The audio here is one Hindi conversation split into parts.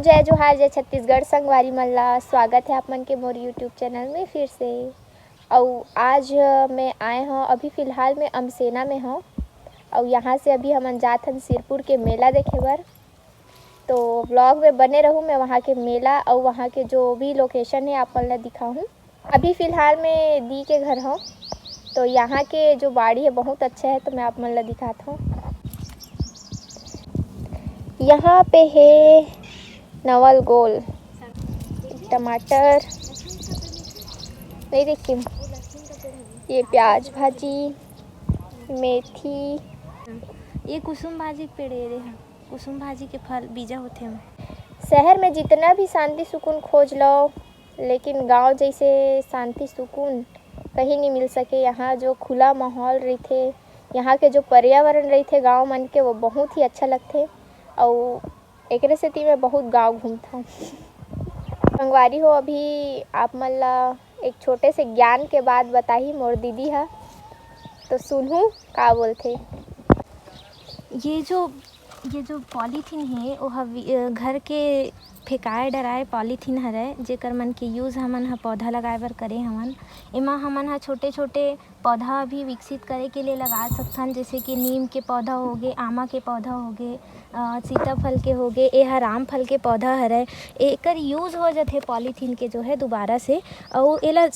जय जोहार जय छत्तीसगढ़ संगवारी मन ला स्वागत है आप मन के मोर यूट्यूब चैनल में फिर से। और आज मैं आए हूँ अभी फ़िलहाल में अमसेना में हूँ और यहाँ से अभी हम जात हन सिरपुर के मेला देखे बर। तो ब्लॉग में बने रहूँ, मैं वहाँ के मेला और वहाँ के जो भी लोकेशन है आप मन ला दिखाऊँ। अभी फ़िलहाल में दी के घर हूँ, तो यहाँ के जो बाड़ी है बहुत अच्छा है, तो मैं आप मन ला दिखाता हूँ। यहाँ पे है नवल गोल, टमाटर, नहीं देखिए ये प्याज भाजी, मेथी, ये कुसुम भाजी के पेड़ रे है। कुसुम भाजी के फल बीजा होते हैं। शहर में जितना भी शांति सुकून खोज लो, लेकिन गांव जैसे शांति सुकून कहीं नहीं मिल सके। यहाँ जो खुला माहौल रहते, यहाँ के जो पर्यावरण रहते गांव मन के, वो बहुत ही अच्छा लगते। और एक से मैं बहुत गांव घूमता हूँ। संगवारी हो, अभी आप मन ला एक छोटे से ज्ञान के बात बताही मोर दीदी है, तो सुनूँ का बोलते। ये जो पॉलीथीन है वो घर के फेकाए डराए पॉलीथीन हरे, जेकर मन के यूज़ हमन हा पौधा लगाए बर करे हमन। एमा हमन हा छोटे छोटे पौधा भी विकसित करे के लिए लगा सकथन, जैसे कि नीम के पौधा हो गए, आमा के पौधा हो गए, सीताफल के हो गए, ये राम फल के पौधा हरे। एकर यूज़ हो जाते पॉलीथीन के जो है दोबारा से, और एला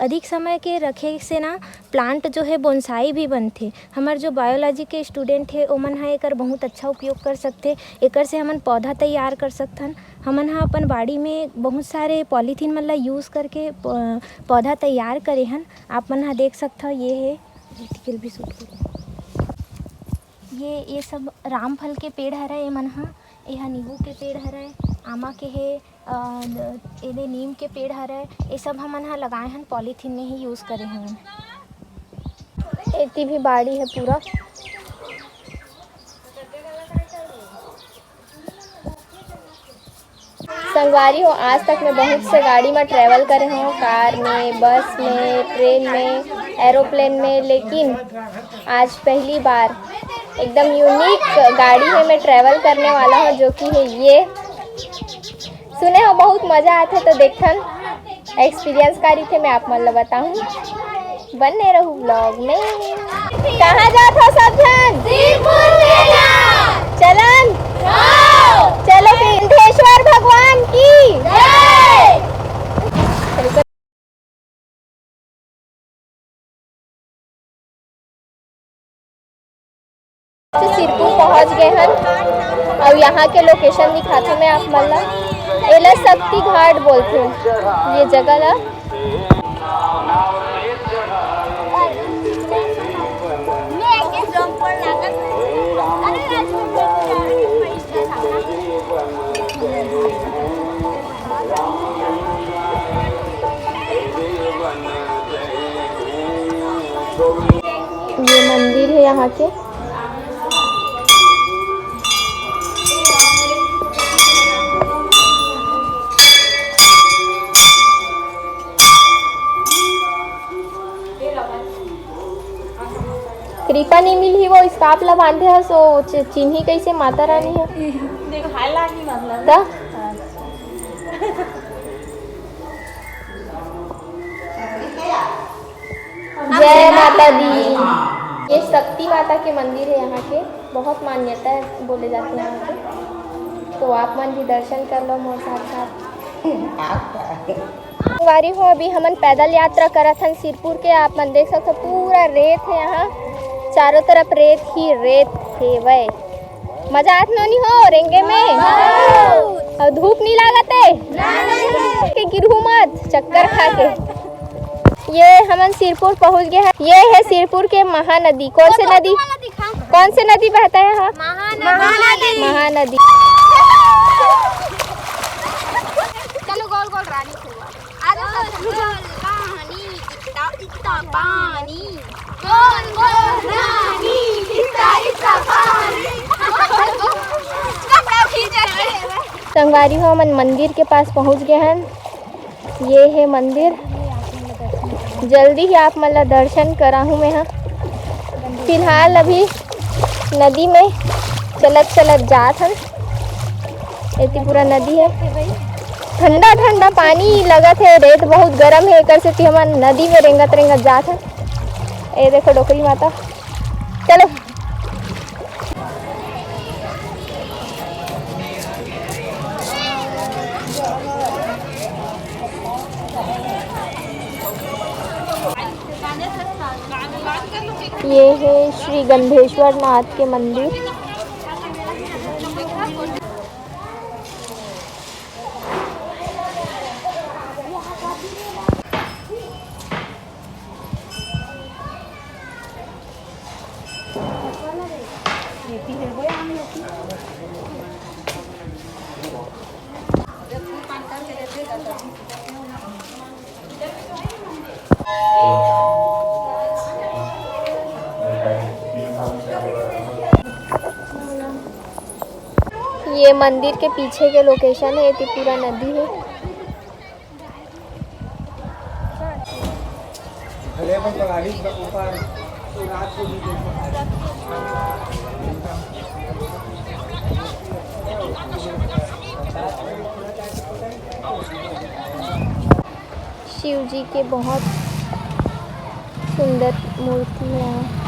अधिक समय के रखे से ना प्लांट जो है बोनसाई भी बनते। हमार जो बायोलॉजी के स्टूडेंट है ओमन हा एकर बहुत अच्छा उपयोग कर सकते। एकर से हमन पौधा तैयार कर सकथन। हमन हा अपन बाड़ी में बहुत सारे पॉलीथीन मन ला यूज़ करके पौधा तैयार करे हन। आप मन हा देख सकता, ये है भी ये सब राम फल के पेड़ हरे। ये मन हा यह नींबू के पेड़ हरे, आमा के है, ये नीम के पेड़ हरे। ये सब हमन हा लगाए हन, पॉलीथीन में ही यूज़ करे हन। इतनी भी बाड़ी है पूरा। संगवारी हो, आज तक मैं बहुत से गाड़ी में ट्रैवल करे हूँ, कार में, बस में, ट्रेन में, एरोप्लेन में, लेकिन आज पहली बार एकदम यूनिक गाड़ी में मैं ट्रैवल करने वाला हूँ, जो कि है ये। सुने हो बहुत मज़ा आता है, तो देखन एक्सपीरियंस करी थे, मैं आप मन ला बताऊँ। बने रहूँ ब्लॉग में। कहाँ जात हो सब जन? चलन चलो सिद्धेश्वर भगवान की जय। सिरपुर पहुंच गए हैं और यहाँ के लोकेशन दिखाते मैं आप मन ला। एला शक्ति घाट बोलते ये जगह ला। ये मंदिर है यहाँ के। कृपा नहीं मिली वो स्काप ला बांधे है, सो चिन्ही कैसे माता रानी है। देखो हाय लागी मतलब जय माता दी। ये शक्ति माता के मंदिर है यहाँ के, बहुत मान्यता है बोले जाते हैं यहाँ के, तो आप मन भी दर्शन कर लो मोर साथ साथ। वारी हो, अभी हमन पैदल यात्रा करत हन सिरपुर के। आप मन देख सकते पूरा रेत है यहाँ, चारों तरफ रेत ही रेत है। वै मजा आत नहीं हो रेंगे में? और धूप नहीं लागत है के गिरहू मत चक्कर खा के। ये हमन सिरपुर पहुँच गए हैं। ये है सिरपुर के महानदी। कौन से नदी? कौन से नदी बहता है यहाँ? महानदी। चलो गोल गोल रानी पानी गोल गोल रानी इतना पानी। संगवारी हो, हमन मंदिर के पास पहुँच गए हैं। ये है मंदिर, जल्दी ही आप मन ला दर्शन कराहूँ मैं। यहाँ फिलहाल अभी नदी में चलत चलत जात हन। एती पूरा नदी है, ठंडा ठंडा पानी लगत है, रेत बहुत गर्म है, एकर से हमन नदी में रेंगत रेंगत जात है। ये देखो डोकरी माता, चलो ये है श्री गंधेश्वर नाथ के मंदिर। ये मंदिर के पीछे के लोकेशन है, ये पूरा नदी है। शिव जी के बहुत सुंदर मूर्ति है यहाँ।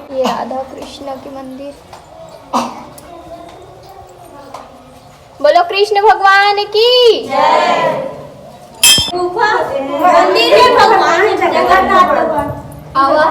ये राधा कृष्ण के मंदिर, बोलो कृष्ण भगवान की जय। मंदिर में भगवान है, जगन्नाथ भगवान आवा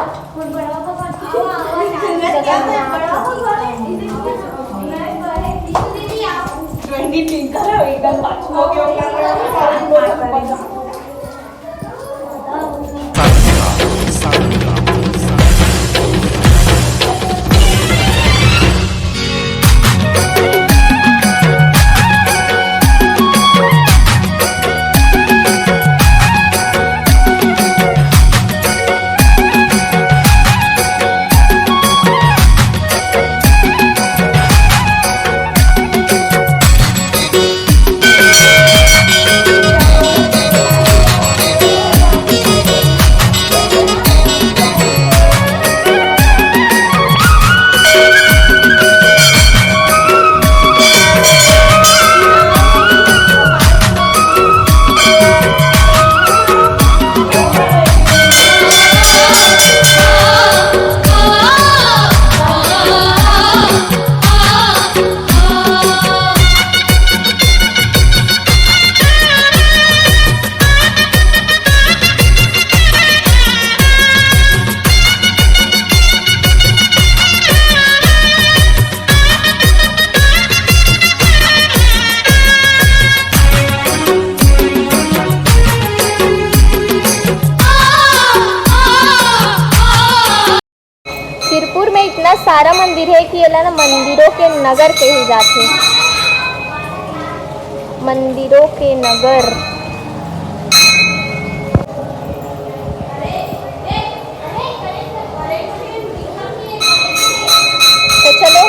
इतना सारा मंदिर है कि ये ना मंदिरों के नगर कहे जाते, मंदिरों के नगर। तो चलो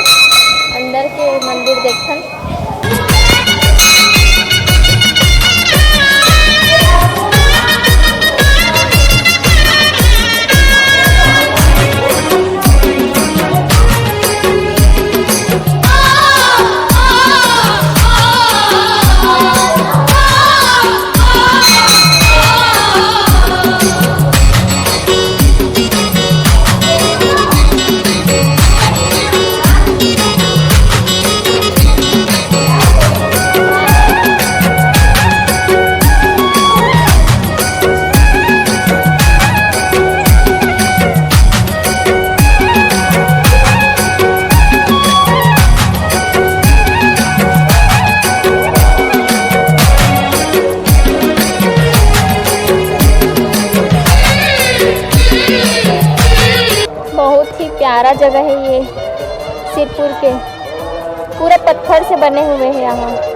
अंदर के मंदिर देखन। प्यारा जगह है ये सिरपुर के, पूरे पत्थर से बने हुए हैं यहाँ।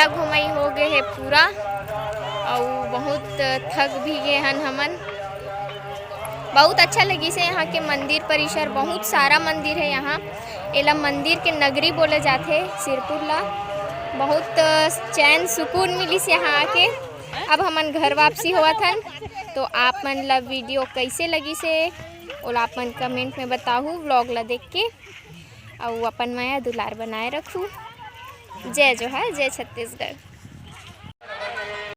घुमाई हो गए है पूरा और बहुत थक भी गए हन हमन। बहुत अच्छा लगी से यहाँ के मंदिर परिसर, बहुत सारा मंदिर है यहाँ। एला मंदिर के नगरी बोले जाते सिरपुर ला। बहुत चैन सुकून मिलिस यहाँ आके। अब हमन घर वापसी होवत हन, तो आप मन ला वीडियो कैसे लगी से ओला आप मन कमेंट में बताहू व्लॉग ला देख के, और अपन माया दुलार बनाए रखू। जय जोहार, जय छत्तीसगढ़।